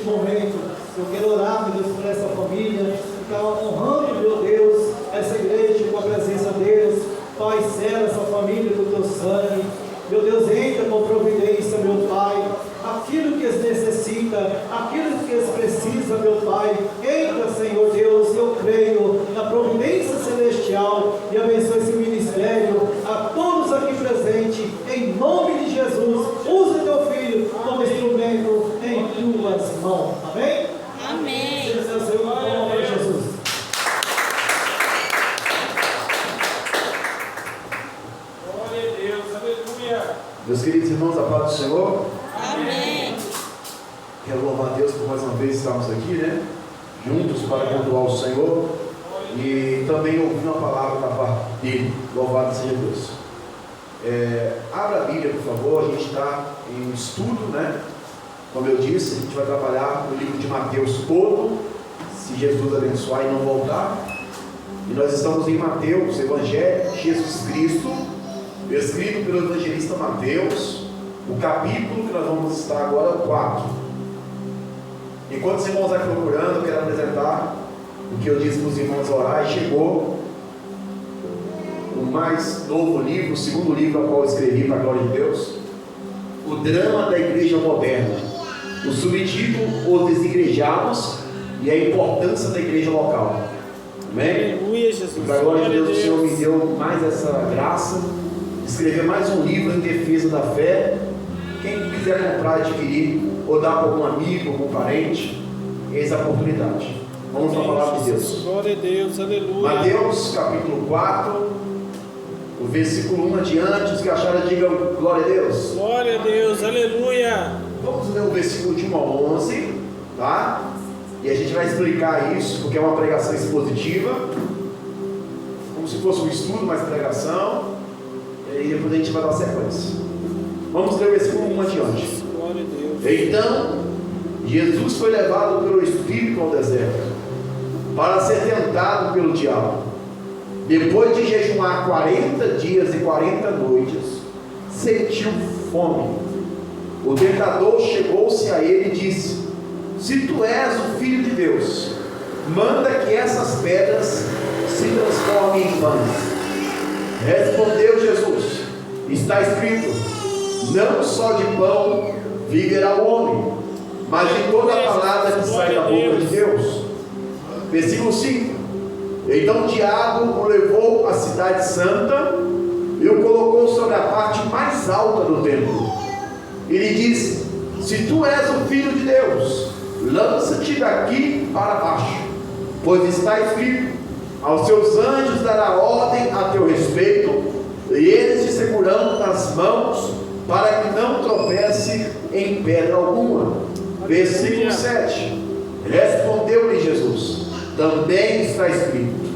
neste momento, eu quero orar, meu Deus, por essa família, ficar honrando, meu Deus, essa igreja com a presença deles. Pai, sela essa família com o teu sangue. Meu Deus, entra com providência, meu Pai, aquilo que eles necessitam, aquilo que eles precisam, meu Pai, entra, Senhor Deus, eu creio na providência celestial e abençoe esse ministério, a todos aqui presentes, em nome de Jesus. Use teu filho como instrumento em tuas mãos, amém? Amém. Seja o Senhor, em nome de Jesus. Meus queridos irmãos, a paz do Senhor. Amém. Quero louvar a Deus por mais uma vez estarmos aqui, né? Juntos para cultuar o Senhor e também ouvir uma palavra da parte dele. Louvado seja Deus. Abra a Bíblia, por favor. A gente está em estudo, né? Como eu disse, a gente vai trabalhar no livro de Mateus todo, se Jesus abençoar e não voltar. E nós estamos em Mateus, Evangelho de Jesus Cristo, escrito pelo evangelista Mateus. O capítulo que nós vamos estar agora é o 4. Enquanto os irmãos vão procurando, eu quero apresentar o que eu disse para os irmãos orar. E chegou o mais novo livro, o segundo livro a qual eu escrevi para a glória de Deus, o drama da igreja moderna. O subtítulo: Os desigrejados e a importância da igreja local. Amém? Aleluia, Jesus. Para a glória de Deus, o Senhor me deu mais essa graça, escrever mais um livro em defesa da fé. Quem quiser comprar, adquirir, ou dar para algum amigo, algum parente, eis a oportunidade. Vamos para a palavra de Deus. Glória a Deus, aleluia. Mateus capítulo 4, o versículo 1 adiante. Os que acharam, digam glória a Deus. Glória a Deus, aleluia. Vamos ler o versículo de 1 a 11, tá? E a gente vai explicar isso, porque é uma pregação expositiva, como se fosse um estudo, mas pregação. E depois a gente vai dar sequência. Vamos ler o versículo 1 adiante. Glória a Deus. Então, Jesus foi levado pelo Espírito ao deserto, para ser tentado pelo diabo. Depois de jejuar 40 dias e 40 noites, sentiu fome. O tentador chegou-se a ele e disse: se tu és o Filho de Deus, manda que essas pedras se transformem em pães. Respondeu Jesus: está escrito, não só de pão viverá o homem, mas de toda a palavra que sai da boca de Deus. Versículo 5. Então o diabo o levou à cidade santa e o colocou sobre a parte mais alta do templo. E lhe disse: se tu és o Filho de Deus, lança-te daqui para baixo, pois está escrito, aos seus anjos dará ordem a teu respeito, e eles te segurarão nas mãos, para que não tropece em pedra alguma. Versículo 7. Respondeu-lhe Jesus: também está escrito,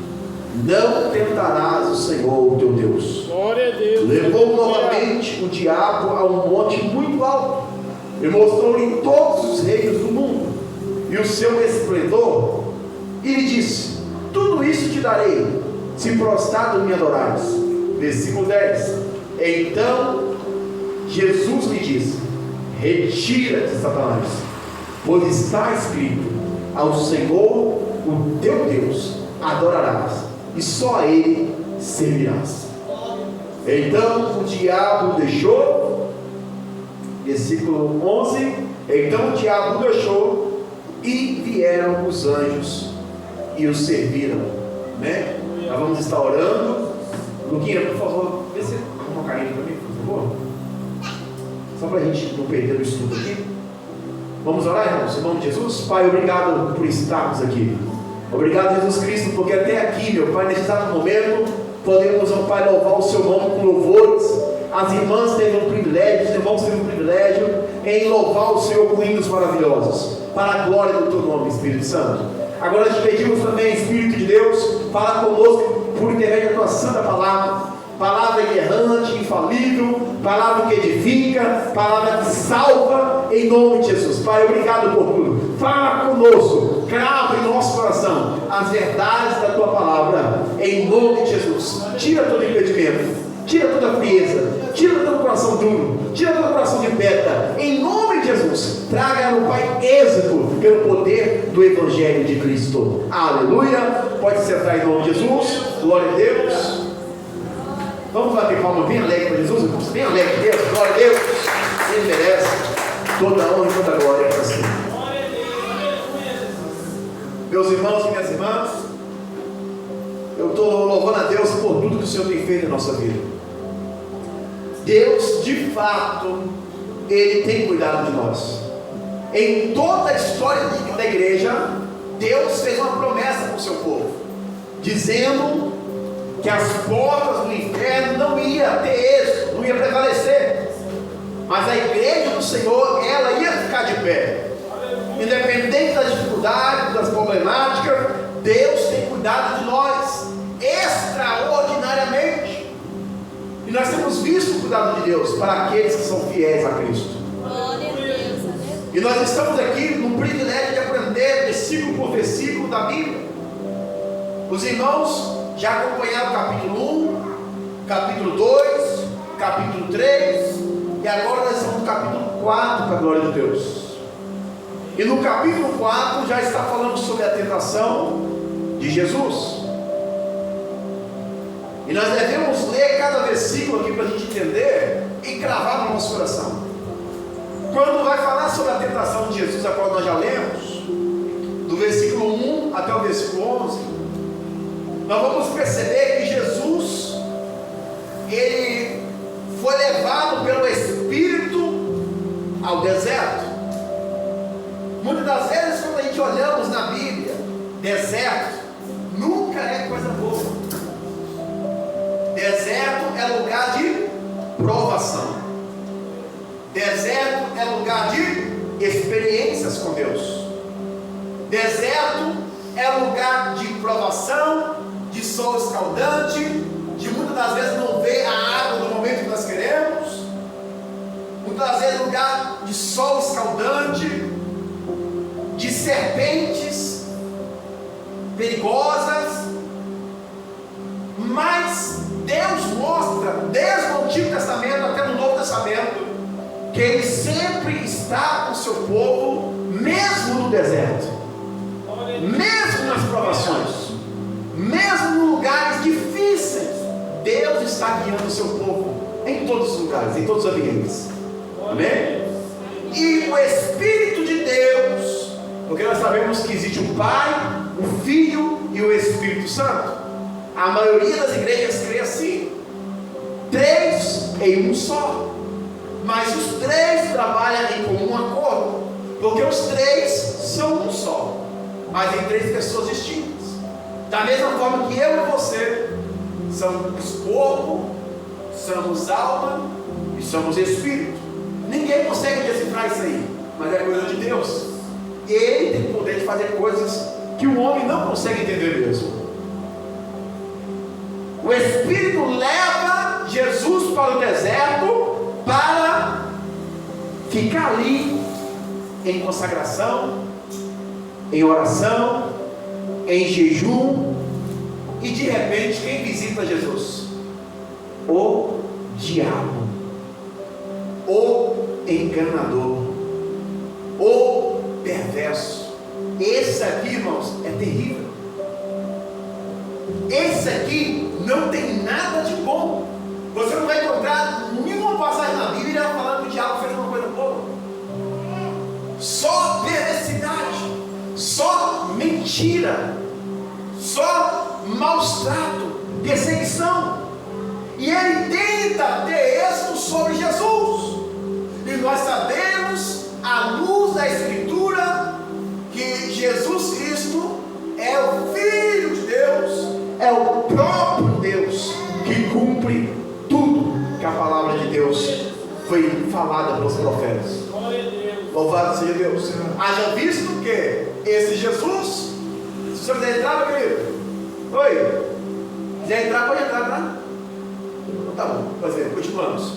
não tentarás o Senhor o teu Deus. Glória a Deus. Levou novamente o diabo a um monte muito alto e mostrou-lhe todos os reinos do mundo e o seu esplendor, e lhe disse: tudo isso te darei, se prostrado me adorares. Versículo 10. Então Jesus lhe disse: retira-te, Satanás, pois está escrito, ao Senhor o teu Deus adorarás, e só a Ele servirás. Então o diabo deixou. Versículo 11. Então o diabo deixou, e vieram os anjos e o serviram. Né? Nós vamos estar orando. Luquinha, por favor, vê se arruma uma carinha para mim, por favor, só para a gente não perder o estudo aqui. Vamos orar, irmãos, em nome de Jesus. Pai, obrigado por estarmos aqui. Obrigado, Jesus Cristo, porque até aqui, meu Pai, nesse exato momento, podemos, ó Pai, louvar o seu nome com louvores. As irmãs teve um privilégio, os irmãos teve um privilégio em louvar o Senhor com hinos maravilhosos, para a glória do teu nome, Espírito Santo. Agora te pedimos também, Espírito de Deus, fala conosco por intermédio da tua santa palavra, palavra inerrante, infalível, palavra que edifica, palavra que salva, em nome de Jesus. Pai, obrigado por tudo. Fala conosco, crava em nosso coração as verdades da tua palavra, em nome de Jesus. Tira todo impedimento, tira toda frieza, tira todo coração duro, tira todo coração de pedra, em nome de Jesus. Traga no Pai êxito pelo poder do Evangelho de Cristo. Aleluia. Pode sentar em nome de Jesus. Glória a Deus. Vamos bater palma bem alegre para Jesus, irmãos. Bem alegre, Deus. Glória a Deus. Ele merece toda a honra e toda a glória para si. Meus irmãos e minhas irmãs, eu estou louvando a Deus por tudo que o Senhor tem feito em nossa vida. Deus, de fato, Ele tem cuidado de nós. Em toda a história da igreja, Deus fez uma promessa para o seu povo, dizendo que as portas do inferno não iam ter êxito, não ia prevalecer, mas a igreja do Senhor, ela ia ficar de pé, independente das dificuldades, das problemáticas. Deus tem cuidado de nós extraordinariamente, e nós temos visto o cuidado de Deus para aqueles que são fiéis a Cristo. E nós estamos aqui no privilégio de aprender versículo por versículo da Bíblia. Os irmãos já acompanharam o capítulo 1, capítulo 2, capítulo 3, e agora nós estamos no capítulo 4, para a glória de Deus. E no capítulo 4 já está falando sobre a tentação de Jesus. E nós devemos ler cada versículo aqui para a gente entender e cravar no nosso coração. Quando vai falar sobre a tentação de Jesus, a qual nós já lemos, do versículo 1 até o versículo 11, nós vamos perceber que Jesus, Ele foi levado pelo Espírito ao deserto. Muitas das vezes, quando a gente olhamos na Bíblia, deserto nunca é coisa boa. Deserto é lugar de provação. Deserto é lugar de experiências com Deus. Deserto é lugar de provação, de sol escaldante, de muitas das vezes não ver a água no momento que nós queremos. Muitas das vezes lugar de sol escaldante, de serpentes perigosas. Mas Deus mostra, desde o Antigo Testamento até no Novo Testamento, que Ele sempre está com o seu povo, mesmo no deserto, mesmo nas provações, mesmo em lugares difíceis. Deus está guiando o seu povo em todos os lugares, em todos os ambientes. Amém? E o Espírito de Deus, porque nós sabemos que existe o Pai, o Filho e o Espírito Santo. A maioria das igrejas crê assim, 3 em um só. Mas os 3 trabalham em comum acordo, porque os 3 são um só, mas em 3 pessoas distintas. Da mesma forma que eu e você somos corpo, somos alma e somos espírito. Ninguém consegue decifrar isso aí, mas é coisa de Deus. Ele tem o poder de fazer coisas que o homem não consegue entender mesmo. O Espírito leva Jesus para o deserto para ficar ali em consagração, em oração, em jejum. E de repente, quem visita Jesus? O diabo, o enganador, o perverso. Esse aqui, irmãos, é terrível. Esse aqui não tem nada de bom. Você não vai encontrar nenhuma passagem na Bíblia falando que o diabo fez uma coisa boa. Só perversidade, só mentira, só maus tratos, perseguição. E ele tenta ter êxito sobre Jesus. E nós sabemos, à luz da Escritura, que Jesus Cristo é o Filho de Deus, é o próprio Deus que cumpre tudo que a palavra de Deus foi falada pelos profetas. Louvado seja Deus. Haja visto que esse Jesus, se você quiser entrar, meu querido, oi, quiser entrar, pode entrar, tá? Tá bom, pois é, continuamos.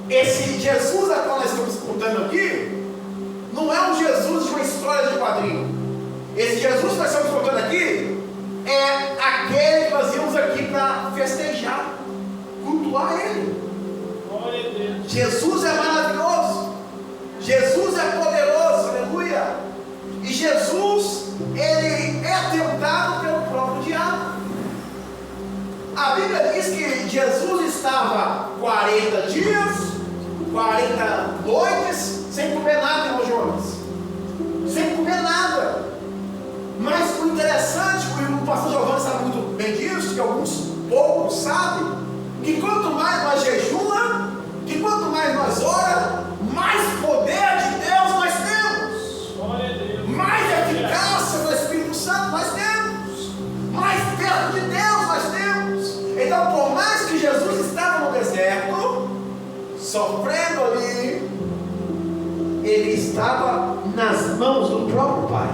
Esse Jesus a qual nós estamos contando aqui, não é um Jesus de uma história de quadrinho. Esse Jesus que nós estamos contando aqui é aquele que nós íamos aqui para festejar, cultuar Ele. Jesus é maravilhoso, Jesus é poderoso, aleluia. Jesus, ele é tentado pelo próprio diabo. A Bíblia diz que Jesus estava 40 dias, 40 noites, sem comer nada, irmão Jonas. Sem comer nada. Mas o interessante, o pastor Giovanni sabe muito bem disso, que alguns poucos sabem, que quanto mais nós jejuamos, que quanto mais nós oramos, mais poder de Deus nós temos. Mais eficácia do Espírito Santo nós temos. Mais perto de Deus nós temos. Então, por mais que Jesus estava no deserto, sofrendo ali, ele estava nas mãos do próprio Pai.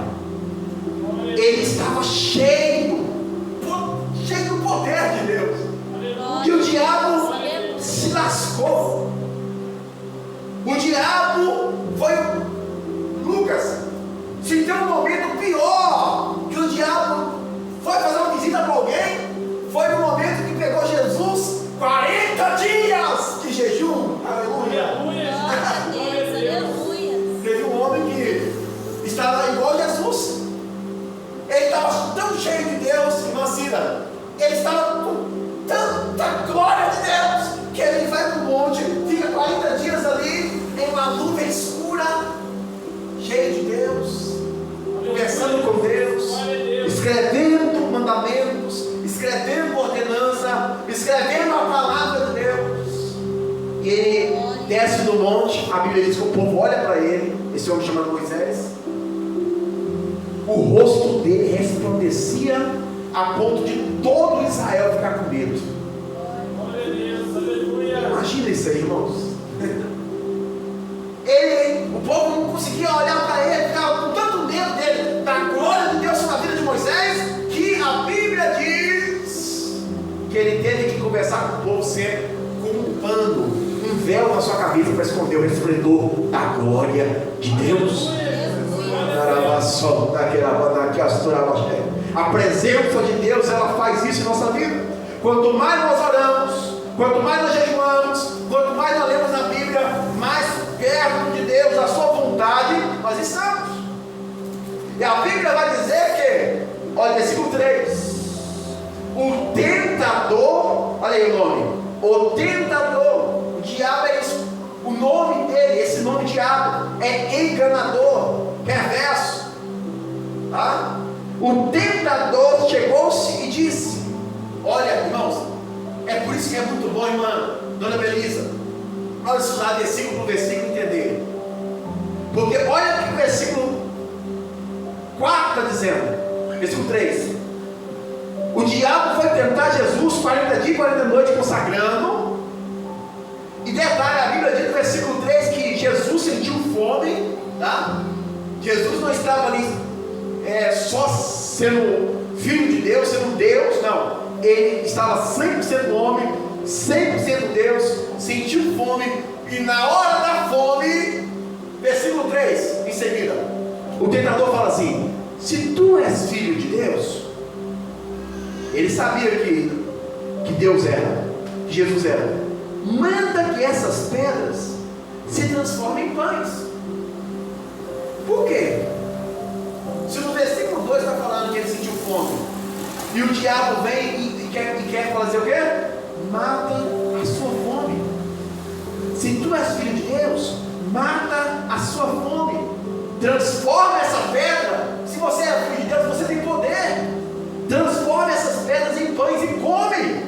Ele estava cheio do poder de Deus. E o diabo se lascou. O diabo foi, Lucas, se tem um momento pior que o diabo foi fazer uma visita para alguém, foi no momento que pegou Jesus 40 dias de jejum. Aleluia. Teve um homem que estava igual a Jesus. Ele estava tão cheio de Deus, irmã Cida, ele estava com tanta glória de Deus, que ele vai para o monte, fica 40 dias ali, em uma nuvem escura, cheio de Deus, conversando com Deus, escrevendo mandamentos, escrevendo ordenança, escrevendo a palavra de Deus. E ele desce do monte, a Bíblia diz que o povo olha para ele, esse homem chamado Moisés. O rosto dele resplandecia a ponto de todo Israel ficar com medo. Imagina isso aí, irmãos. O povo não conseguia olhar para ele, ficava com tanto medo dele, da glória de Deus na vida de Moisés, que a Bíblia diz que ele teve que conversar com o povo sempre com um pano, um véu na sua cabeça para esconder o resplendor da glória de Deus. A presença de Deus, ela faz isso em nossa vida. Quanto mais nós oramos, quanto mais nós jejuamos, quanto mais nós lemos na Bíblia, mais perto de Deus, da sua vontade, nós estamos. E a Bíblia vai dizer que, olha, versículo 3: o tentador, olha aí o nome, o tentador, o diabo é isso, o nome dele, esse nome diabo, é enganador, perverso, tá? O tentador chegou-se e disse: olha, irmãos, é por isso que é muito bom, irmã Dona Belisa, nós estudar versículo por versículo e entender. Porque olha o que o versículo 4 está dizendo, versículo 3: o diabo foi tentar Jesus 40 dias e 40 noites consagrando. E detalhe, a Bíblia diz no versículo 3 que Jesus sentiu fome, tá? Jesus não estava ali só sendo filho de Deus, sendo Deus, não. Ele estava 100% homem, 100% Deus, sentiu fome, e na hora da fome, versículo 3, em seguida, o tentador fala assim: se tu és filho de Deus, ele sabia que Deus era, que Jesus era, manda que essas pedras se transformem em pães. Por quê? Se no versículo 2 está falando que ele sentiu fome, e o diabo vem e quer fazer o quê? Mata a sua fome. Se tu és filho de Deus, mata a sua fome, transforma essa pedra. Se você é filho de Deus, você tem poder. Transforma essas pedras em pães e come.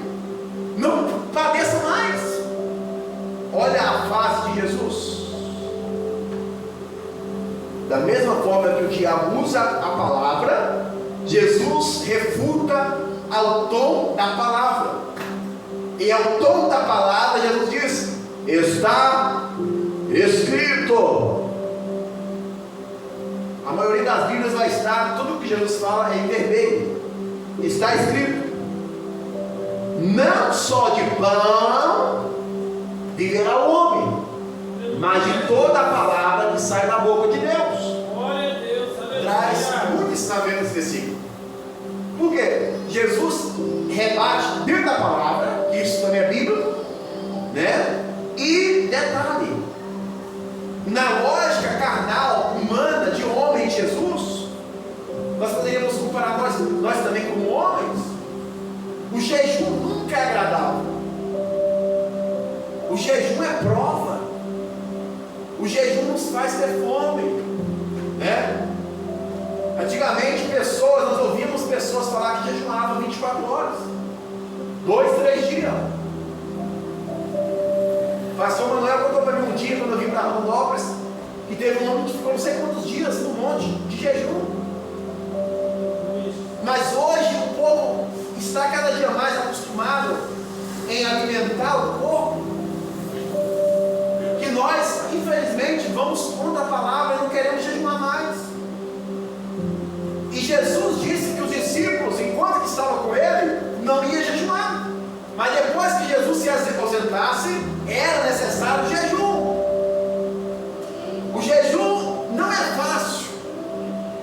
Não padeça mais. Olha a face de Jesus. Da mesma forma que o diabo usa a palavra, Jesus refuta ao tom da palavra. E ao tom da palavra, Jesus diz: está escrito. A maioria das Bíblias vai estar, tudo que Jesus fala é em vermelho. Está escrito: não só de pão viverá o homem, mas de toda a palavra que sai da boca de Deus. Traz muito ensinamento nesse versículo. Por quê? Jesus rebate dentro da palavra, isso também é Bíblia, né? E detalhe, na lógica carnal, humana, de homem, Jesus, nós também como homens, o jejum nunca é agradável. O jejum é prova. O jejum nos faz ter fome, né? Antigamente nós ouvíamos pessoas falar que jejuavam 24 horas, 2, 3 dias. O pastor Manuel contou para mim um dia, quando eu vim para Rondópolis, que teve um homem que ficou não sei quantos dias no monte de jejum. Mas hoje o povo está cada dia mais acostumado em alimentar o corpo, que nós, infelizmente, vamos contra a palavra e não queremos jejuar mais. E Jesus disse que os discípulos, enquanto estavam com ele, não iam jejuar. Mas depois que Jesus se aposentasse, era necessário jejum. O jejum não é fácil.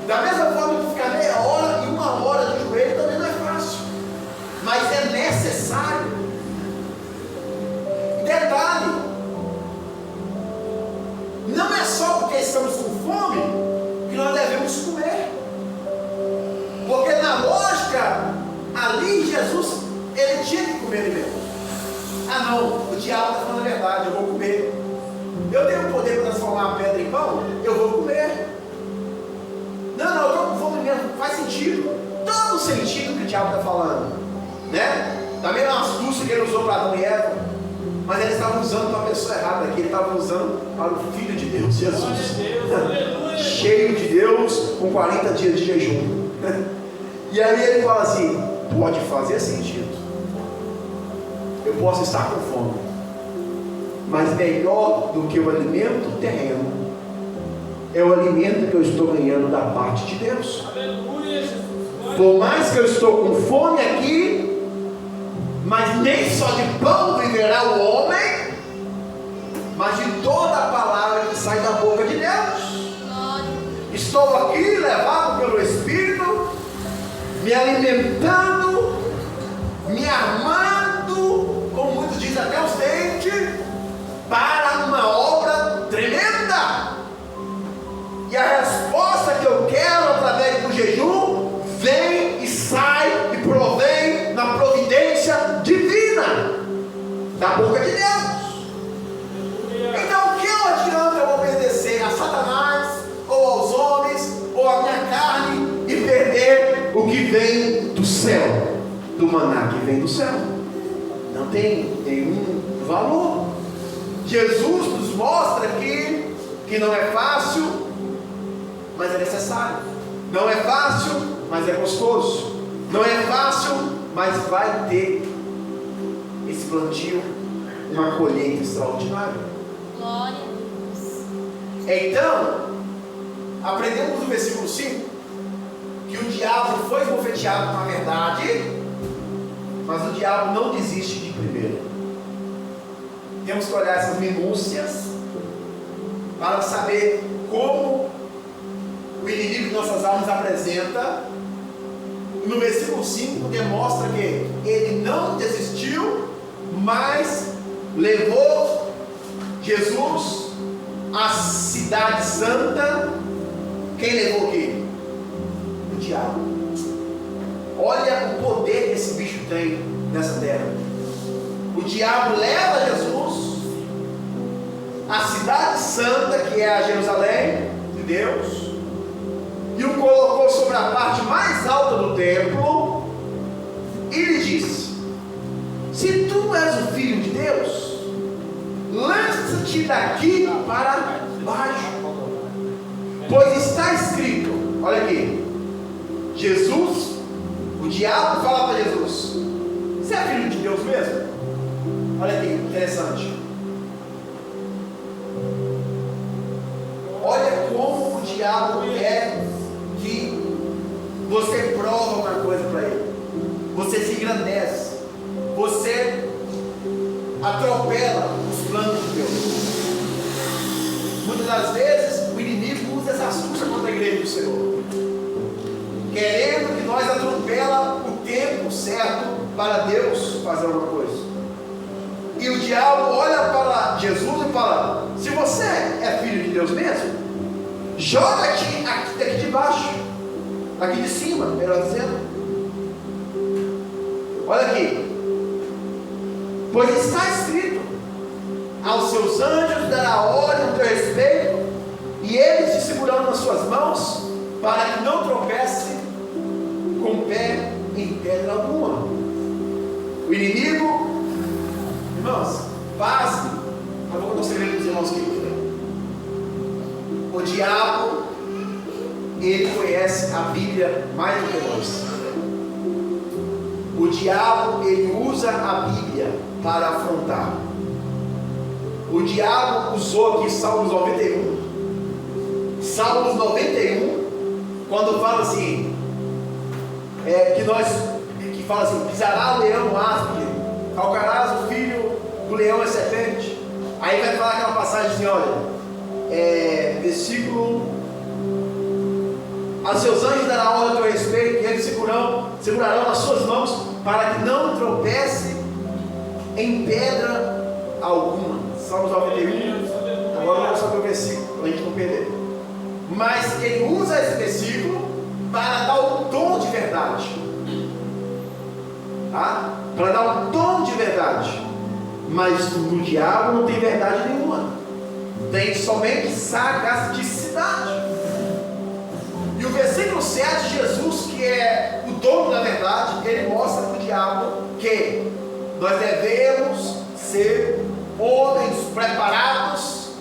Da mesma forma que ficar meia hora e 1 hora de joelho também não é fácil. Mas é necessário. Detalhe, não é só porque estamos com fome que nós devemos comer. Porque na lógica, ali Jesus, ele tinha que comer ele mesmo. Ah não, o diabo está falando a verdade, eu vou comer. Eu tenho o poder para transformar a pedra em pão, eu vou comer. Não, eu estou com fome mesmo, faz sentido. Todo sentido que o diabo está falando, né? Também é uma astúcia que ele usou para Adão e Eva, mas ele estava usando para a pessoa errada aqui, ele estava usando para o Filho de Deus, Jesus. Cheio de Deus, com 40 dias de jejum. E aí ele fala assim: pode fazer sentido. Eu posso estar com fome, mas melhor do que o alimento terreno é o alimento que eu estou ganhando da parte de Deus. Por mais que eu estou com fome aqui, mas nem só de pão viverá o homem, mas de toda a palavra que sai da boca de Deus. Estou aqui levado pelo Espírito, me alimentando, me armando, como muitos dizem, até os dentes, para uma obra tremenda. E a resposta que eu quero através do jejum vem e sai e provém na providência divina da boca de Deus. Então, o que adianta eu obedecer a Satanás, ou aos homens, ou à minha carne, e perder o que vem do céu, do maná que vem do céu? Não tem nenhum valor. Jesus nos mostra que não é fácil, mas é necessário. Não é fácil, mas é gostoso. Não é fácil, mas vai ter esse plantio, uma colheita extraordinária. Glória a Deus. Então, aprendemos no versículo 5 que o diabo foi bofeteado na verdade, mas o diabo não desiste de primeiro. Temos que olhar essas minúcias para saber como o inimigo de nossas almas apresenta. No versículo 5 demonstra que ele não desistiu, mas levou Jesus à cidade santa. Quem levou o quê? O diabo. Olha o poder que esse bicho tem nessa terra. O diabo leva Jesus à cidade santa, que é a Jerusalém de Deus, e o colocou sobre a parte mais alta do templo e lhe disse: se tu és o Filho de Deus, lança-te daqui para baixo, pois está escrito. Olha aqui, Jesus, o diabo fala para Jesus: você é filho de Deus mesmo? Olha aqui, interessante. Olha como o diabo quer que você prova uma coisa para ele. Você se engrandece. Você atropela os planos de Deus. Muitas das vezes o inimigo usa essa astúcia contra a igreja do Senhor, querendo que nós atropela o tempo certo para Deus fazer uma coisa. E o diabo olha para Jesus e fala: se você é filho de Deus mesmo, joga-te aqui de baixo, aqui de cima, melhor dizendo. Olha aqui. Pois está escrito: aos seus anjos dará ordem a teu respeito, e eles te segurarão nas suas mãos, para que não tropece com o pé em pedra alguma. O inimigo, irmãos, base, eu vou contar um segredo para os irmãos aqui. O diabo, ele conhece a Bíblia mais do que nós. O diabo, ele usa a Bíblia para afrontar. O diabo usou aqui Salmos 91. Salmos 91, quando fala assim, que fala assim: pisará o leão no áspide, calcarás o filho do leão e serpente. Aí vai falar aquela passagem assim, olha, versículo: aos seus anjos dará ordem a teu respeito, e eles segurarão nas suas mãos, para que não tropece em pedra alguma. Salmos 91. Agora vamos saber o versículo, para a gente não perder. Mas ele usa esse versículo para dar um tom de verdade, tá? Para dar um tom de verdade. Mas no diabo não tem verdade nenhuma, tem somente sagasticidade. E o versículo 7, Jesus, que é o dono da verdade, ele mostra para o diabo que nós devemos ser homens preparados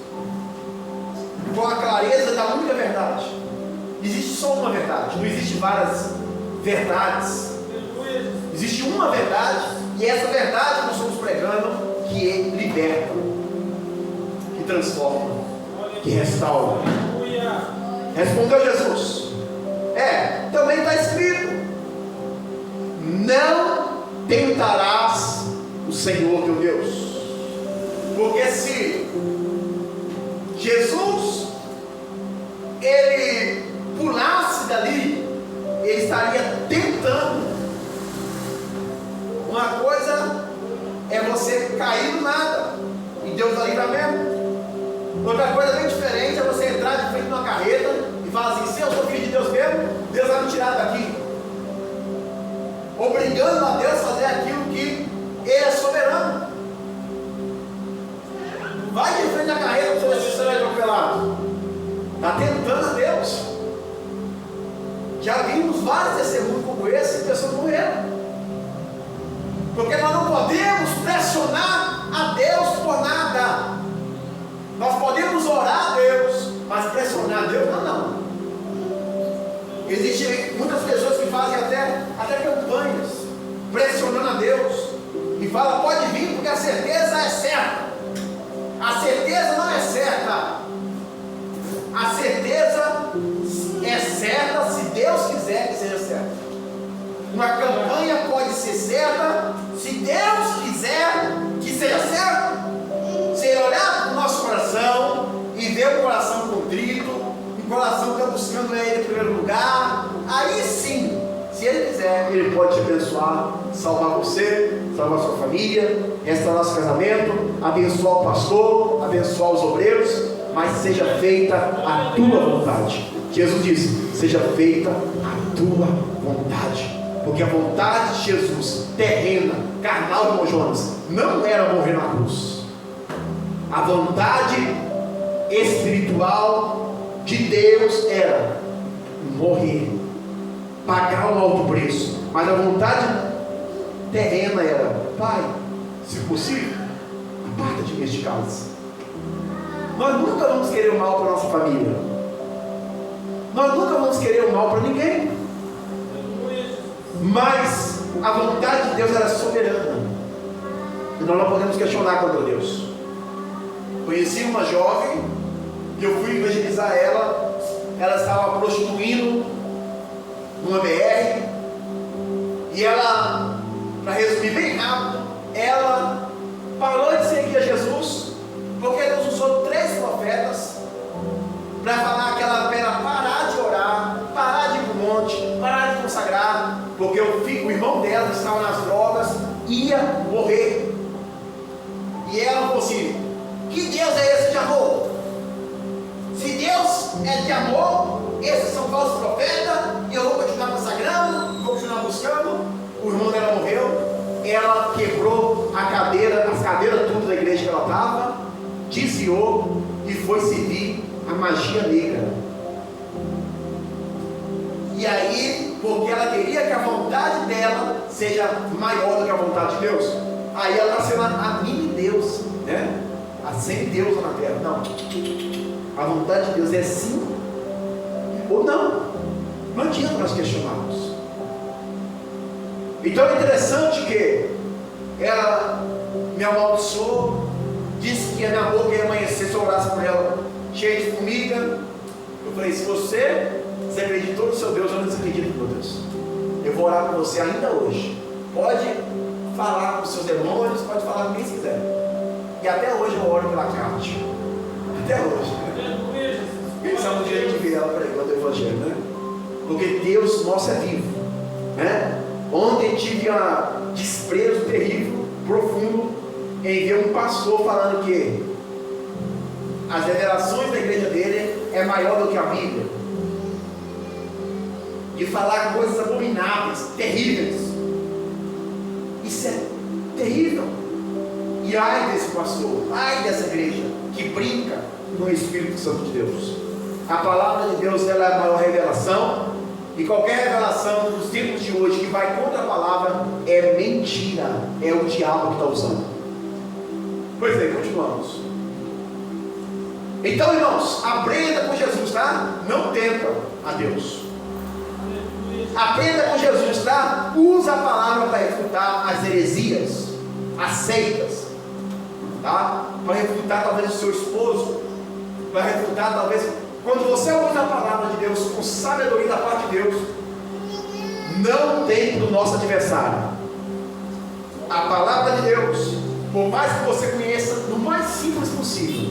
com a clareza da única verdade. Existe só uma verdade, não existe várias verdades. Existe uma verdade, e essa verdade nós estamos pregando, que liberta, que transforma, que restaura. Respondeu Jesus: também está escrito: não tentarás o Senhor teu Deus. Porque se Jesus ele pulasse dali, ele estaria tentando. Uma coisa é você cair do nada e Deus dá livramento. Outra coisa bem diferente é você entrar de frente numa carreta e falar assim: se eu sou filho de Deus mesmo, Deus vai me tirar daqui. Obrigando a Deus a fazer aquilo que Ele é soberano. Vai de frente à carreta para você ser atropelado. Está tentando a Deus. Já vimos vários testemunhos como esse, pessoas morreram. Porque nós não podemos pressionar a Deus por nada. Nós podemos orar a Deus, mas pressionar a Deus não. Existem muitas pessoas que fazem até campanhas pressionando a Deus e falam: pode vir porque a certeza é certa. A certeza não é certa. A certeza é certa se Deus quiser que seja certa. Uma campanha pode ser certa se Deus quiser que seja certa. Se Ele olhar para o nosso coração e ver o coração contrito, um coração que está buscando Ele em primeiro lugar, aí sim, se Ele quiser, Ele pode te abençoar, salvar você, salvar sua família, restaurar nosso casamento, abençoar o pastor, abençoar os obreiros, mas seja feita a tua vontade. Jesus disse: seja feita a tua vontade. Porque a vontade de Jesus, terrena, carnal, irmão Jonas, não era morrer na cruz. A vontade espiritual de Deus era morrer, pagar um alto preço. Mas a vontade terrena era: Pai, se possível, aparta de mim este cálice. Nós nunca vamos querer o mal para a nossa família. Nós nunca vamos querer o mal para ninguém. Mas a vontade de Deus era soberana, e nós não podemos questionar contra Deus. Conheci uma jovem e eu fui evangelizar ela. Ela estava prostituindo numa BR, e ela, para resumir bem rápido, ela parou de seguir a Jesus porque Deus usou 3 profetas para falar que ela era parar de orar, parar de ir para o monte, parar de consagrar, porque o irmão dela que estava nas drogas ia morrer. E ela falou assim: que Deus é esse de amor? Se Deus é de amor, esses são falsos profetas, e eu vou continuar ela quebrou a cadeira, as cadeiras tudo da igreja que ela estava, desviou e foi servir a magia negra. E aí, porque ela queria que a vontade dela seja maior do que a vontade de Deus, aí ela está sendo a mini-Deus, né? A semi-Deus na terra. Não, a vontade de Deus é sim ou não. Não adianta nós questionarmos. Então é interessante que ela me amaldiçoou, disse que a minha boca ia amanhecer se eu orasse por ela cheia de formiga. Eu falei, se você desacreditou no seu Deus, eu não desacredito no meu Deus. Eu vou orar por você ainda hoje. Pode falar com os seus demônios, pode falar com quem você quiser. E até hoje eu oro pela Cátia. Até hoje. Quem sabe um dia a gente vê ela pregando o Evangelho, né? Porque Deus nosso é vivo, né? Ontem tive um desprezo terrível, profundo, em ver um pastor falando que as revelações da igreja dele é maior do que a Bíblia, de falar coisas abomináveis, terríveis. Isso é terrível. E ai desse pastor, ai dessa igreja que brinca no Espírito Santo de Deus. A palavra de Deus, ela é a maior revelação. E qualquer revelação dos tempos de hoje que vai contra a palavra é mentira, é o diabo que está usando. Pois bem, continuamos. Então, irmãos, aprenda com Jesus, tá? Não tenta a Deus. Aprenda com Jesus, tá? Usa a palavra para refutar as heresias, as seitas, tá? Para refutar talvez o seu esposo, para refutar talvez. Quando você usa a palavra de Deus com sabedoria da parte de Deus, não tem do nosso adversário. A palavra de Deus, por mais que você conheça no mais simples possível,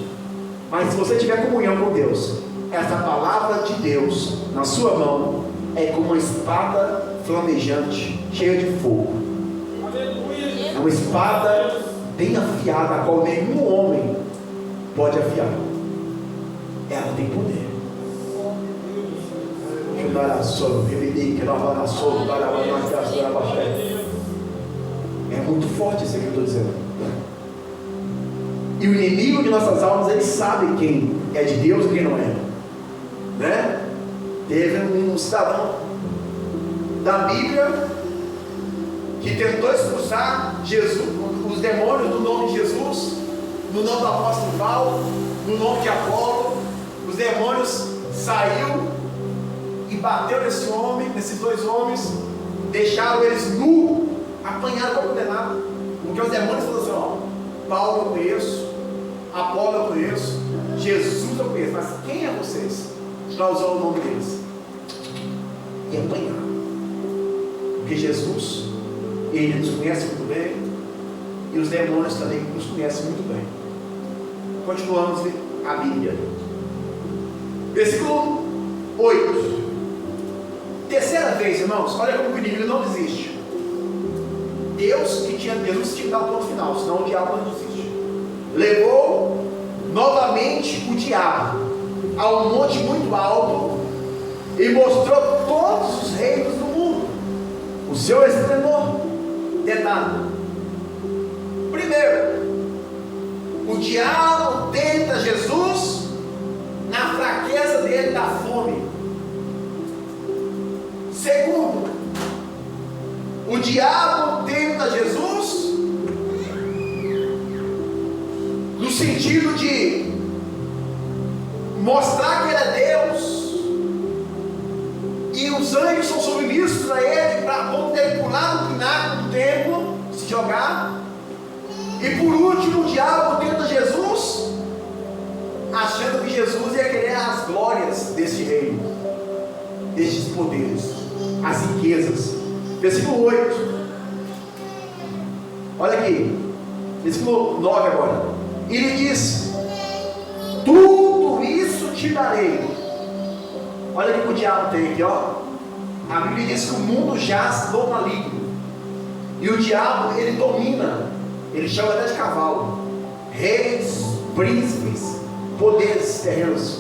mas se você tiver comunhão com Deus, essa palavra de Deus na sua mão é como uma espada flamejante, cheia de fogo. É uma espada bem afiada, a qual nenhum homem pode afiar. Ela tem poder. É muito forte isso que eu estou dizendo. E o inimigo de nossas almas, ele sabe quem é de Deus e quem não é, né? Teve um cidadão da Bíblia que tentou expulsar Jesus, os demônios do nome de Jesus, no nome do apóstolo Paulo, no nome de Apolo. Os demônios saiu e bateu nesse homem, nesses dois homens, deixaram eles nu, apanharam para condenar. Porque os demônios falaram assim: ó, Paulo eu conheço, Apolo eu conheço, Jesus eu conheço, mas quem é vocês? Para usar o nome deles e apanhar. Porque Jesus, ele nos conhece muito bem, e os demônios também nos conhecem muito bem. Continuamos a Bíblia. Versículo 8. Terceira vez, irmãos, olha como o inimigo não desiste. Deus que tinha que dar o ponto final, senão o diabo não desiste. Levou novamente o diabo a um monte muito alto e mostrou todos os reinos do mundo, o seu esplendor. Detalhe: primeiro, o diabo tenta Jesus na fraqueza dele da fome. Segundo, o diabo tenta Jesus no sentido de mostrar que ele é Deus e os anjos são submissos a ele, para ponto dele pular no pináculo do templo, se jogar. E por último, o diabo tenta Jesus achando que Jesus ia querer as glórias deste reino, destes poderes, as riquezas. Versículo 8. Olha aqui, versículo 9 agora. Ele diz: tudo isso te darei. Olha o que o diabo tem aqui, ó. A Bíblia diz que o mundo jaz no maligno, e o diabo, ele domina, ele chama até de cavalo, reis, príncipes, poderes terrenos,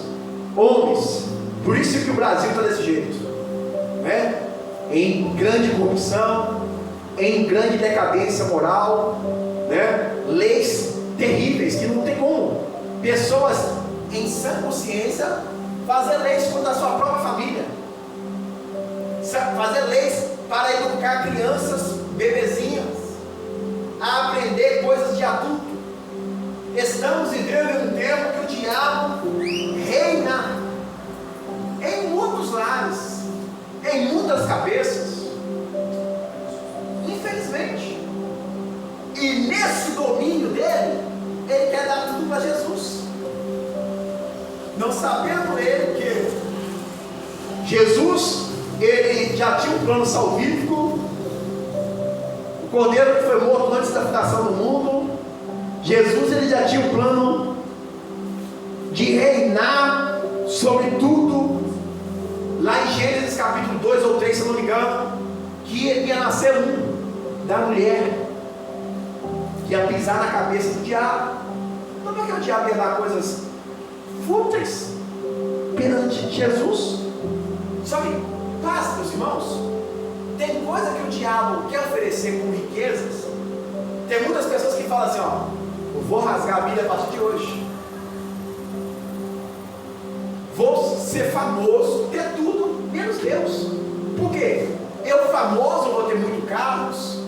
homens. Por isso que o Brasil está desse jeito, né? Em grande corrupção, em grande decadência moral, né? Leis terríveis que não tem como pessoas em sã consciência fazer leis contra a sua própria família, fazer leis para educar crianças, bebezinhas, a aprender coisas de adulto. Estamos vivendo em um tempo que o diabo reina em muitos lares, em muitas cabeças, infelizmente. E nesse domínio dele, ele quer dar tudo para Jesus, não sabendo ele que Jesus, ele já tinha um plano salvífico. O cordeiro que foi morto antes da fundação do mundo, Jesus, ele já tinha um plano de reinar sobre tudo. Lá em Gênesis capítulo 2 ou 3, se eu não me engano, que ia nascer da mulher, que ia pisar na cabeça do diabo. Então por que o diabo ia dar coisas fúteis perante Jesus? Só que, paz, meus irmãos, tem coisa que o diabo quer oferecer com riquezas. Tem muitas pessoas que falam assim, ó, eu vou rasgar a Bíblia a partir de hoje, vou ser famoso, ter tudo menos Deus. Por quê? Eu famoso vou ter muitos carros,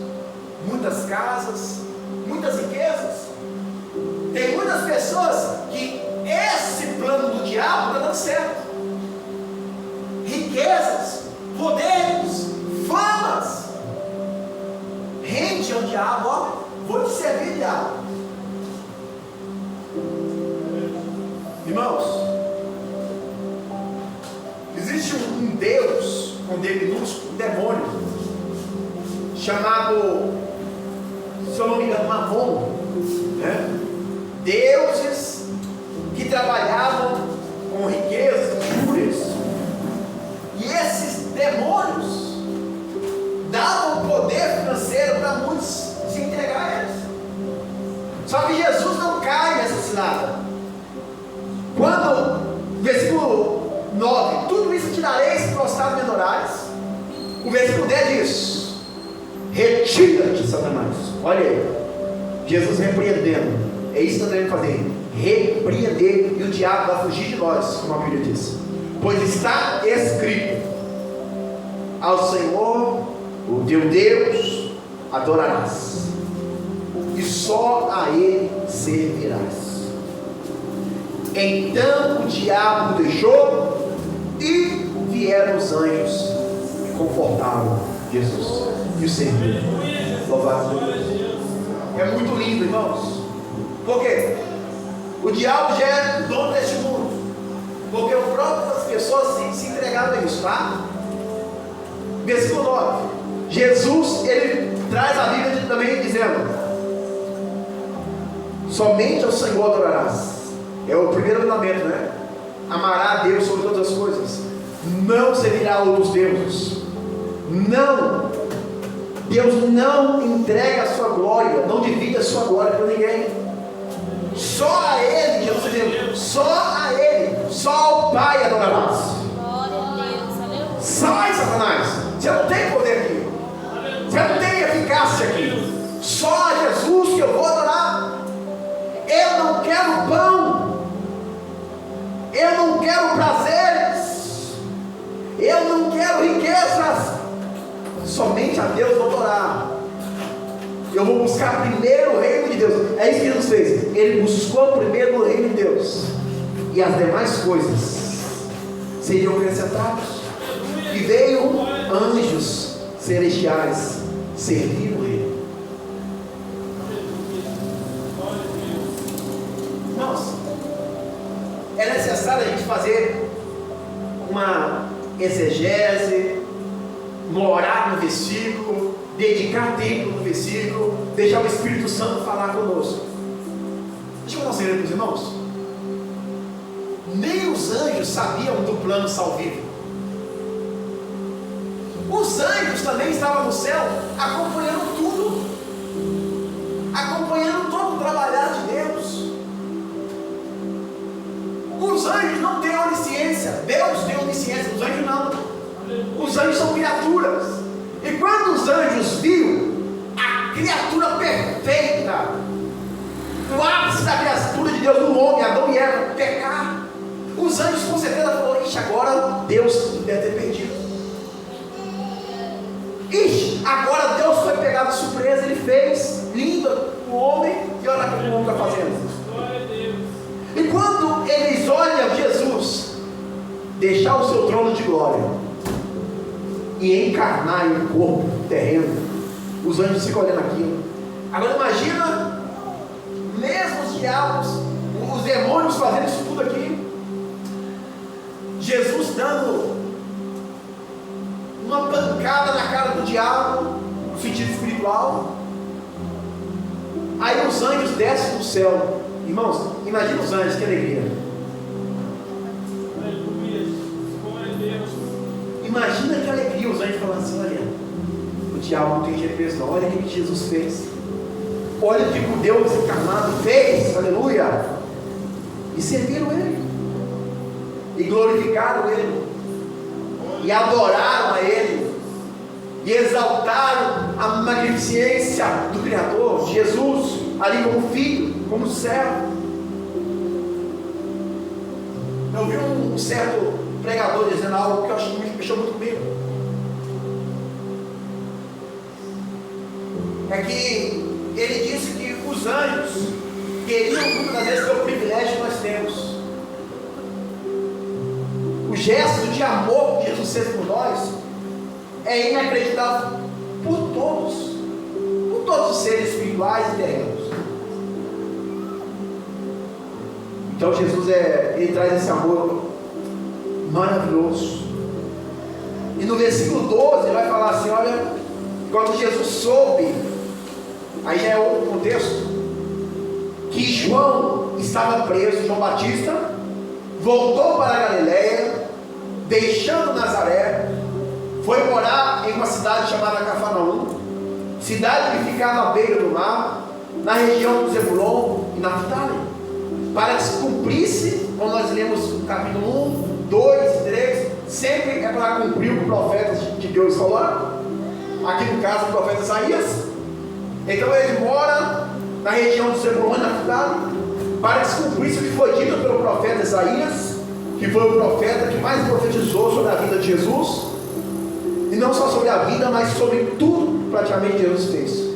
muitas casas, muitas riquezas. Tem muitas pessoas que esse plano do diabo está dando certo. Riquezas, poderes, famas, rende ao diabo, ó, vou te servir, diabo. Irmãos, existe um Deus com D minúsculo, um demônio, chamado, se eu não me engano, Mamon, né? Deuses que trabalhavam com riquezas, fúrias, e esses demônios davam poder financeiro para muitos se entregar a eles. Só que Jesus não cai nessa cilada. Quando, versículo 9, tudo isso tirareis prostrado me adorais, o versículo 10 diz, retira-te, Satanás. Olha aí, Jesus repreendendo. É isso que nós devemos fazer, repreender, e o diabo vai fugir de nós, como a Bíblia diz. Pois está escrito, ao Senhor, o teu Deus, adorarás, e só a Ele servirás. Então o diabo o deixou, e vieram os anjos e confortaram Jesus e o serviram. Louvado seja Deus. É muito lindo, irmãos. Por quê? O diabo já é dono deste mundo, porque o próprio das pessoas se entregaram a isso, tá? Versículo 9, Jesus, ele traz a Bíblia também dizendo, somente ao Senhor adorarás. É o primeiro mandamento, né? Amará a Deus sobre todas as coisas, não servirá a outros deuses. Não, Deus não entrega a sua glória, não divide a sua glória para ninguém. Só a Ele, Jesus dizendo, só a Ele, só ao Pai adorarás. Glória a Deus, aleluia. Sai, Satanás, você não tem poder aqui, você não tem eficácia aqui. Só a Jesus que eu vou adorar. Eu não quero pão, eu não quero prazeres, eu não quero riquezas, somente a Deus vou adorar. Eu vou buscar primeiro o reino de Deus. É isso que Jesus fez. Ele buscou primeiro o reino de Deus, e as demais coisas seriam acrescentadas. E veio anjos celestiais servir o reino. Nossa, é necessário a gente fazer uma exegese, orar no versículo, dedicar tempo no versículo, deixar o Espírito Santo falar conosco. Deixa eu dar um segredo para os irmãos. Nem os anjos sabiam do plano salvífico. Os anjos também estavam no céu, acompanhando tudo, acompanhando todo o trabalhar de Deus. Os anjos não têm onisciência, Deus tem onisciência, os anjos não. Os anjos são criaturas. E quando os anjos viram a criatura perfeita, o ápice da criatura de Deus, no homem, Adão e Eva, pecar. Os anjos com certeza falaram: ixi, agora Deus deve ter perdido. Ixi, agora Deus foi pegado de surpresa, Ele fez lindo o homem, e olha o que o homem está fazendo. E quando eles olham Jesus deixar o seu trono de glória e encarnar em um corpo terreno, os anjos ficam olhando aquilo. Agora imagina, mesmo os diabos, os demônios fazendo isso tudo aqui, Jesus dando uma pancada na cara do diabo, no sentido espiritual. Aí os anjos descem do céu. Irmãos, imagina os anjos, que alegria. Imagina que alegria os anjos falando assim: olha, o diabo não tem jeito mesmo não, olha o que Jesus fez, olha o que o Deus encarnado fez, aleluia. E serviram Ele, e glorificaram Ele, e adoraram a Ele, e exaltaram a magnificência do Criador, Jesus, ali como filho, como servo. Eu vi um certo pregador dizendo algo que eu acho que mexeu muito comigo. É que ele disse que os anjos queriam muitas das vezes ter o privilégio que nós temos. O gesto de amor que Jesus fez por nós é inacreditável por todos os seres espirituais e terrenos. Então Jesus ele traz esse amor maravilhoso. E no versículo 12 ele vai falar assim: olha, quando Jesus soube, aí já é outro contexto, que João estava preso, João Batista, voltou para a Galileia, deixando Nazaré, foi morar em uma cidade chamada Cafarnaum, cidade que ficava à beira do mar, na região do Zebulon e Naftali, para que se cumprisse, quando nós lemos o capítulo 1, 2, 3, sempre é para cumprir o que o profeta de Deus falou, aqui no caso o profeta Isaías. Então ele mora na região do Zebulon e Naftali, para que se cumprisse o que foi dito pelo profeta Isaías, que foi o profeta que mais profetizou sobre a vida de Jesus, e não só sobre a vida, mas sobre tudo praticamente que Jesus fez.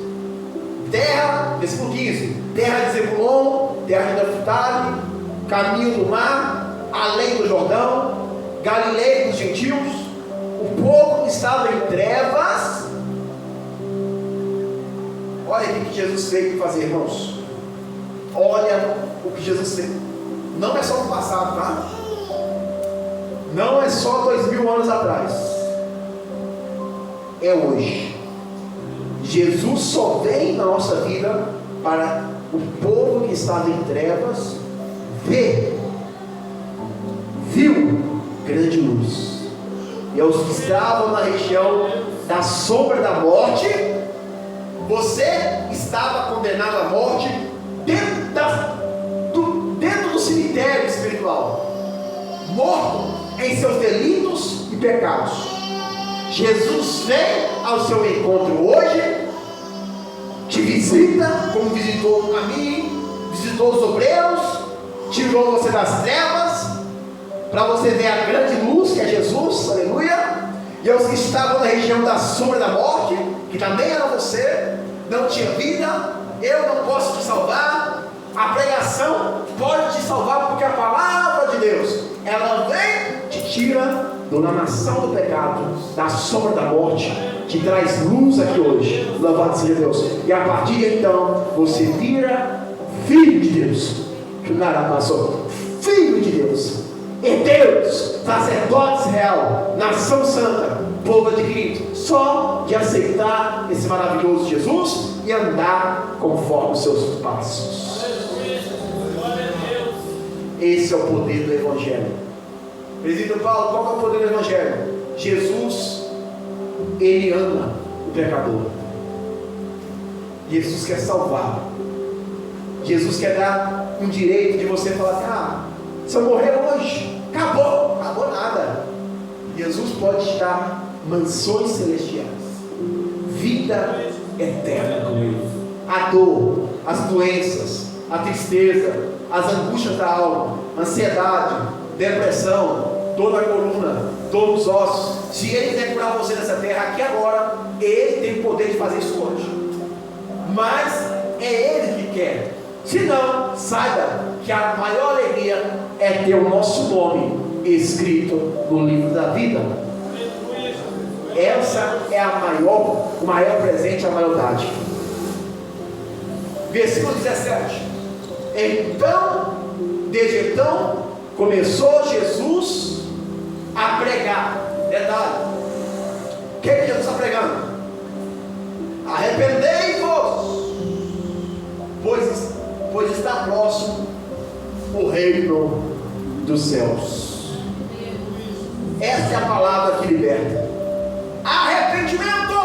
Terra, versículo 15, terra de Zebulon, terra de Naftali, caminho do mar, além do Jordão, Galileia dos gentios, o povo estava em trevas. Olha o que Jesus veio fazer, irmãos. Olha o que Jesus fez. Não é só no passado, tá? Não é só 2000 anos atrás, é hoje. Jesus só vem na nossa vida para o povo que estava em trevas viu grande luz. E aos que estavam na região da sombra da morte, você estava condenado à morte dentro do cemitério espiritual, morto em seus delitos e pecados. Jesus vem ao seu encontro hoje, te visita, como visitou a mim, visitou os obreiros, tirou você das trevas, para você ver a grande luz que é Jesus, aleluia. E aos que estavam na região da sombra da morte, que também era você, não tinha vida, eu não posso te salvar. A pregação pode te salvar, porque a palavra de Deus, ela vem, te tira da nação do pecado, da sombra da morte, te traz luz aqui hoje. Louvado seja Deus. E a partir de então você vira filho de Deus. Filho de Deus, herdeiros, sacerdotes real, nação santa, povo adquirido, só de aceitar esse maravilhoso Jesus e andar conforme os seus passos. Esse é o poder do Evangelho. Presbítero Paulo, qual é o poder do Evangelho? Jesus, Ele ama o pecador. Jesus quer salvar. Jesus quer dar um direito de você falar assim: se eu morrer hoje, acabou nada. Jesus pode te dar mansões celestiais, vida eterna com Ele. A dor, as doenças, a tristeza, as angústias da alma, ansiedade, depressão, dor na coluna, dor nos ossos. Se Ele quiser curar você nessa terra, aqui agora, Ele tem o poder de fazer isso hoje. Mas é Ele que quer. Se não, saiba que a maior alegria é ter o nosso nome escrito no livro da vida. Essa é o maior presente, a maior dádiva. Versículo 17. Então, desde então, começou Jesus a pregar. Detalhe: o que Jesus está pregando? Arrependei-vos, pois está próximo o reino dos céus. Essa é a palavra que liberta. Arrependimento.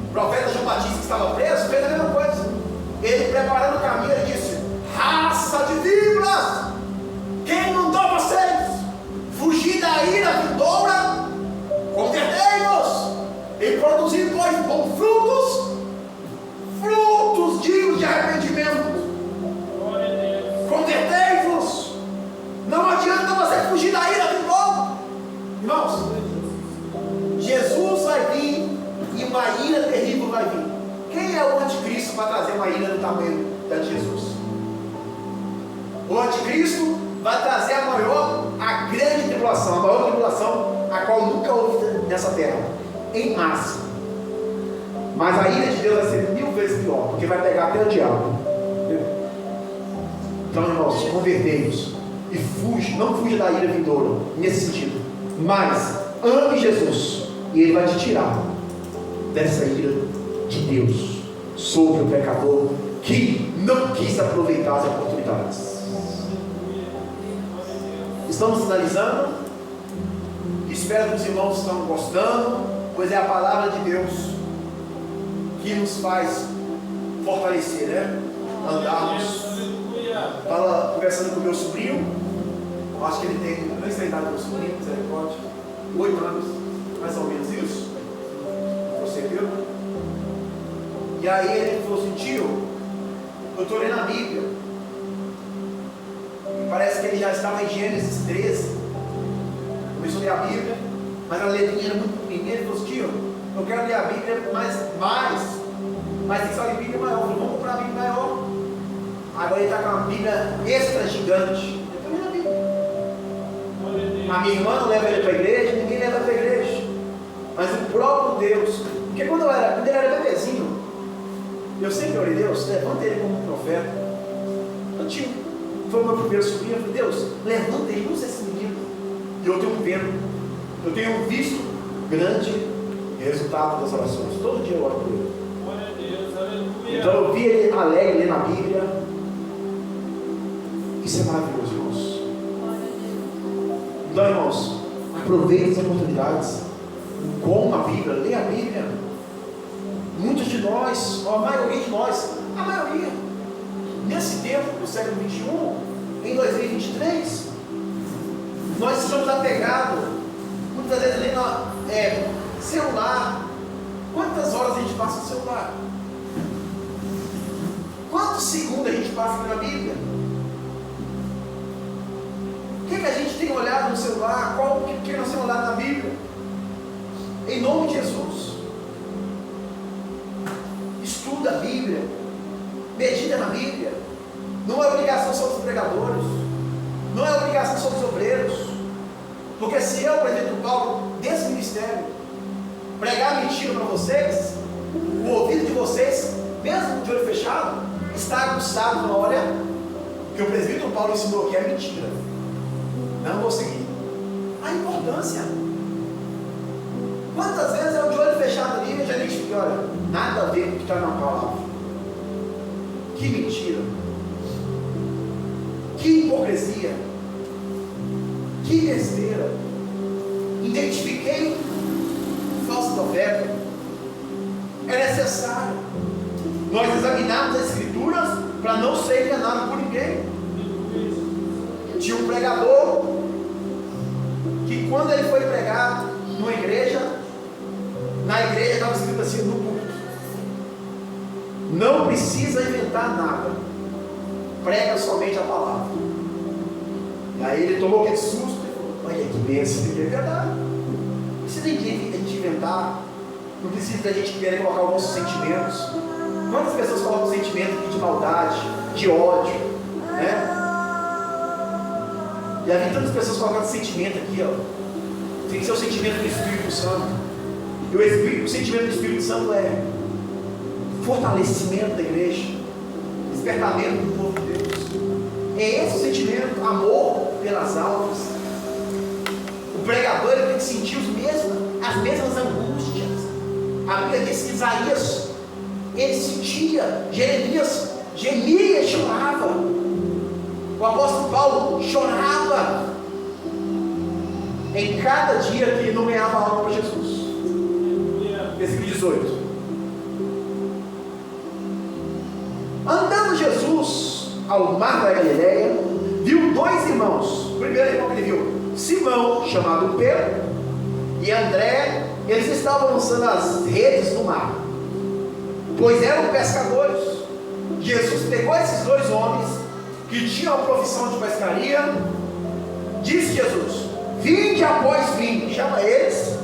O profeta João Batista, que estava preso, fez a mesma coisa. Ele, preparando o caminho, ele disse: raça de víboras, quem mandou vocês fugir da ira vindoura? Convertei-vos e produzi, pois, bons frutos dignos de arrependimento. Convertei-vos. Não adianta você fugir da ira vindoura. Irmãos, Jesus vai vir e uma ira terrível vai vir. Quem é o anticristo para trazer uma ira do tamanho da de Jesus? O anticristo vai trazer a grande tribulação, a maior tribulação, a qual nunca houve nessa terra, em massa. Mas a ira de Deus vai ser 1000 vezes pior, porque vai pegar até o diabo. Então, irmãos, convertei-vos e não fuja da ira vindoura, nesse sentido. Mas ame Jesus e Ele vai te tirar dessa ira de Deus sobre o pecador que não quis aproveitar as oportunidades. Estamos finalizando. Espero que os irmãos estão gostando, pois é a palavra de Deus que nos faz fortalecer, né? Andarmos. Estava conversando com o meu sobrinho, acho que ele tem, não sei a idade do meu sobrinho, misericórdia, 8 anos, mais ou menos isso. Você viu? E aí ele falou assim: tio, eu estou lendo a Bíblia, e parece que ele já estava em Gênesis 13, começou a ler a Bíblia, mas a letrinha era muito pequenininha. Ele falou assim: tio, eu quero ler a Bíblia, mas tem que ser uma Bíblia maior. Eu falei: vamos comprar a Bíblia maior. Agora ele está com uma Bíblia extra gigante. Eu estou lendo a Bíblia. A minha irmã não leva ele para a igreja, ninguém leva para a igreja, mas o próprio Deus. Porque quando ele era bebezinho, eu sempre orei: Deus, levanta ele como um profeta. Eu tinha, foi o meu primeiro sobrinho. Eu falei: Deus, levanta ele, usa esse menino. E eu tenho visto grande resultado das orações. Todo dia eu oro por ele. Então eu vi ele alegre lendo a Bíblia. Isso é maravilhoso, irmãos. Então, irmãos, aproveite as oportunidades. Com a Bíblia, leia a Bíblia. Muitos de nós, ou a maioria de nós, nesse tempo do século 21, em 2023, nós estamos apegados, muitas vezes lendo celular. Quantas horas a gente passa no celular? Quantos segundos a gente passa na Bíblia? O que a gente tem olhado no celular? O que nós temos olhado na Bíblia? Em nome de Jesus, estuda a Bíblia, medita na Bíblia. Não é obrigação só dos pregadores, não é obrigação só dos obreiros, porque se eu, por exemplo, Paulo, desse ministério, pregar mentira para vocês, o ouvido de vocês, mesmo de olho fechado, está aguçado na hora que o presbítero Paulo ensinou que é mentira. Não vou seguir. A importância. Quantas vezes eu de olho fechado ali, eu já identifiquei: olha, nada a ver com o que está na palavra. Que mentira. Que hipocrisia. Que besteira. Identifiquei falso profeta. É necessário nós examinarmos as Escrituras para não ser enganado por ninguém. Tinha um pregador que, quando ele foi pregar numa igreja, na igreja estava escrito assim no púlpito: não precisa inventar nada, prega somente a palavra. E aí ele tomou aquele susto e falou: olha que bênção, é verdade. Não precisa a gente inventar, não precisa da gente querer colocar os nossos sentimentos. Quantas pessoas colocam sentimento de maldade, de ódio, né? Já vi tantas pessoas colocando sentimento aqui, ó. Tem que ser o sentimento do Espírito Santo. E o sentimento do Espírito Santo é fortalecimento da igreja, despertamento do povo de Deus. É esse o sentimento, amor pelas almas. O pregador ele tem que sentir as mesmas angústias. A Bíblia diz que Isaías, ele sentia, Jeremias gemia e chorava. O apóstolo Paulo chorava em cada dia que ele nomeava a alma para Jesus. Versículo 18. Andando Jesus ao mar da Galileia, viu dois irmãos. O primeiro irmão que ele viu, Simão, chamado Pedro, e André. Eles estavam lançando as redes no mar, pois eram pescadores. Jesus pegou esses dois homens que tinham a profissão de pescaria. Disse Jesus: vinde após mim, chama eles,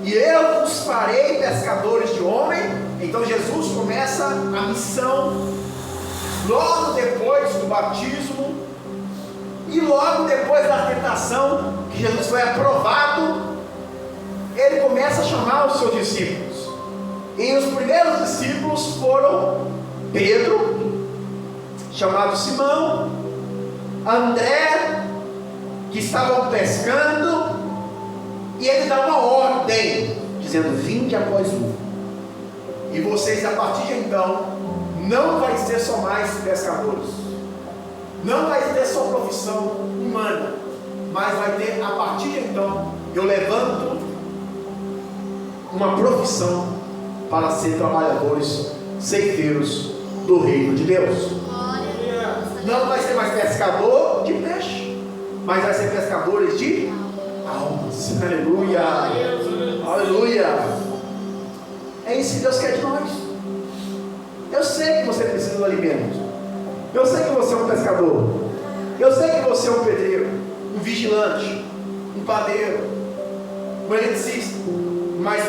e eu vos farei pescadores de homem. Então Jesus começa a missão logo depois do batismo e logo depois da tentação, que Jesus foi aprovado. Ele começa a chamar os seus discípulos, e os primeiros discípulos foram Pedro, chamado Simão, André, que estavam pescando, e ele dá uma ordem, dizendo: vinde após mim, e vocês a partir de então não vai ser só mais pescadores, não vai ter só profissão humana, mas vai ter, a partir de então, eu levanto uma profissão para ser trabalhadores, ceifeiros do reino de Deus. Não vai ser mais pescador de peixe, mas vai ser pescadores de almas. Aleluia, aleluia. É isso que Deus quer de nós. Eu sei que você precisa do alimento, eu sei que você é um pescador, eu sei que você é um pedreiro, um vigilante, um padeiro, um eletricista. Mas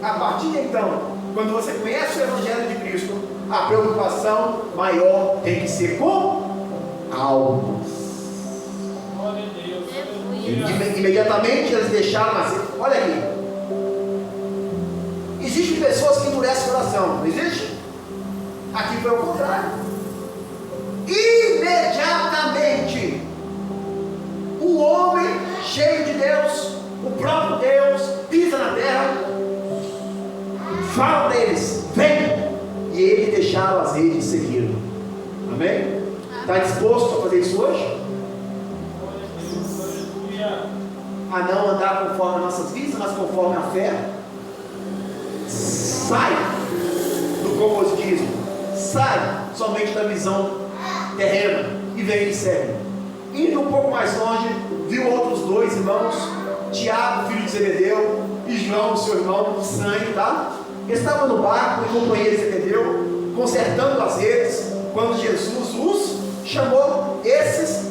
a partir de então, quando você conhece o Evangelho de Cristo, a preocupação maior tem que ser com almas. Imediatamente eles deixaram assim. Olha aqui, existem pessoas que endurecem o coração, não existe? Aqui foi o contrário. Imediatamente o homem cheio de Deus, o próprio Deus, pisa na terra, fala para eles: vem, e eles deixaram as redes e seguiram. Amém? Está disposto a fazer isso hoje? A não andar conforme nossas vistas, mas conforme a fé? Sai do comodismo, sai somente da visão terrena e vem e segue. Indo um pouco mais longe, viu outros dois irmãos, Tiago, filho de Zebedeu, e João, seu irmão de sangue, tá? Estavam no barco em companhia de Zebedeu, consertando as redes, quando Jesus os chamou. Esses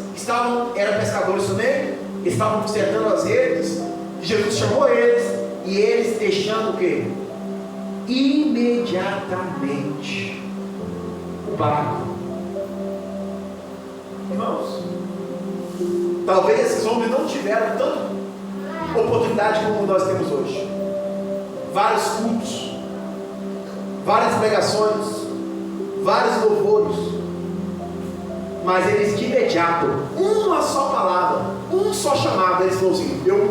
eram pescadores também, estavam consertando as redes, e Jesus chamou eles, e eles deixando o quê? Imediatamente o barco. Irmãos, talvez esses homens não tiveram tanta oportunidade como nós temos hoje. Vários cultos, várias pregações, vários louvores, mas eles de imediato, uma só palavra, um só chamado, eles falaram assim: eu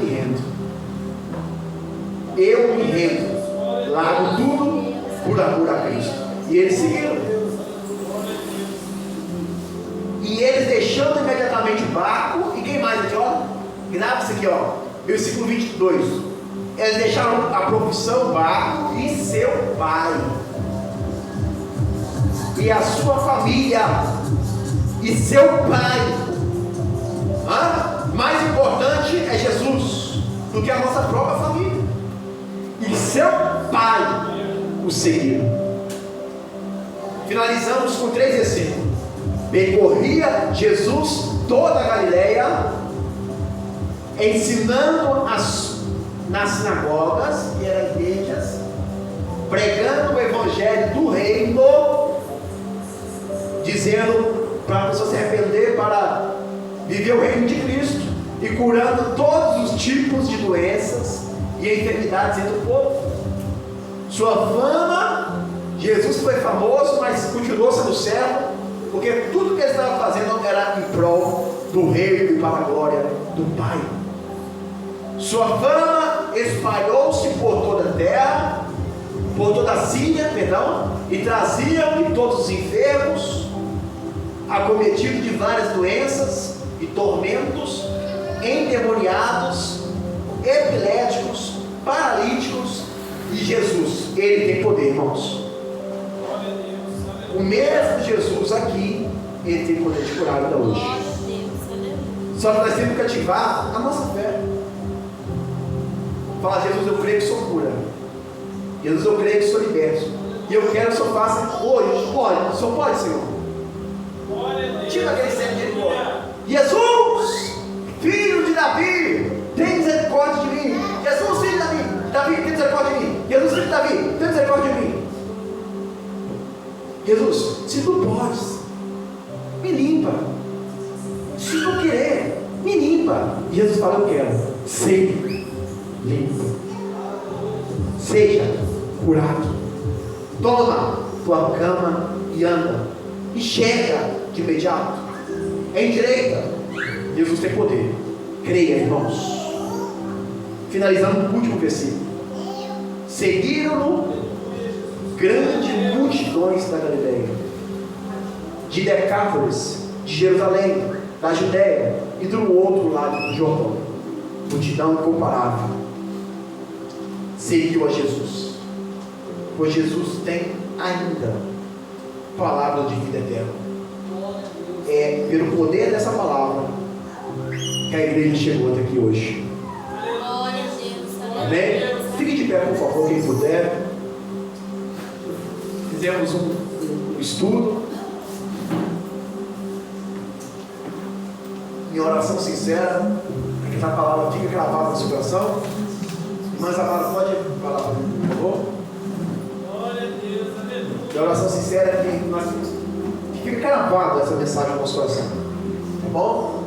me rendo, largo tudo por amor a Cristo. E eles seguiram. E eles deixando imediatamente o barco. E quem mais aqui, ó? Grava isso aqui, ó, versículo 22. Eles deixaram a profissão, o barco e seu pai, e a sua família, e seu pai. Mais importante é Jesus do que a nossa própria família. E seu pai o seguiram. Finalizamos com 3 versículos. Percorria Jesus toda a Galileia, ensinando nas sinagogas, que eram igrejas, pregando o evangelho do reino, dizendo para a pessoa se arrepender, para viver o reino de Cristo, e curando todos os tipos de doenças e enfermidades entre o povo. Sua fama, Jesus foi famoso, mas continuou sendo servo, porque tudo que ele estava fazendo era em prol do reino e para a glória do Pai. Sua fama espalhou-se por toda a terra, por toda a Síria, e traziam-lhe todos os enfermos, acometidos de várias doenças e tormentos, endemoniados, epiléticos, paralíticos, e Jesus, ele tem poder, irmãos. O mesmo Jesus aqui, ele tem poder de curar ainda hoje. Só que nós temos que ativar a nossa fé. Fala: Jesus, eu creio que sou cura. Jesus, eu creio que sou liberto. E eu quero que o Senhor faça hoje. Pode, o Senhor pode, Senhor. Tira aquele servo de embora. Jesus, filho de Davi, tem misericórdia de mim. Jesus, filho de Davi, Davi, tem misericórdia de mim. Jesus, filho de Davi, tem misericórdia de mim. Jesus, se tu podes, me limpa. Se tu querer, me limpa. E Jesus fala: eu quero. Seja limpo, seja curado. Toma tua cama e anda. Enxerga de imediato. Endireita. Jesus tem poder. Creia, irmãos. Finalizando o último versículo. Seguiram-no grandes multidões da Galileia, de Decápolis, de Jerusalém, da Judéia e do outro lado do Jordão. Multidão incomparável seguiu a Jesus, pois Jesus tem ainda palavra de vida eterna. É pelo poder dessa palavra que a igreja chegou até aqui hoje. Amém? Fique de pé, por favor, quem puder. Fizemos um estudo em oração sincera, para que essa palavra fique gravada no seu coração. Mas a palavra pode falar para mim, por favor? Glória a Deus, aleluia. E a oração sincera é que fique gravada essa mensagem no nosso coração. Tá bom?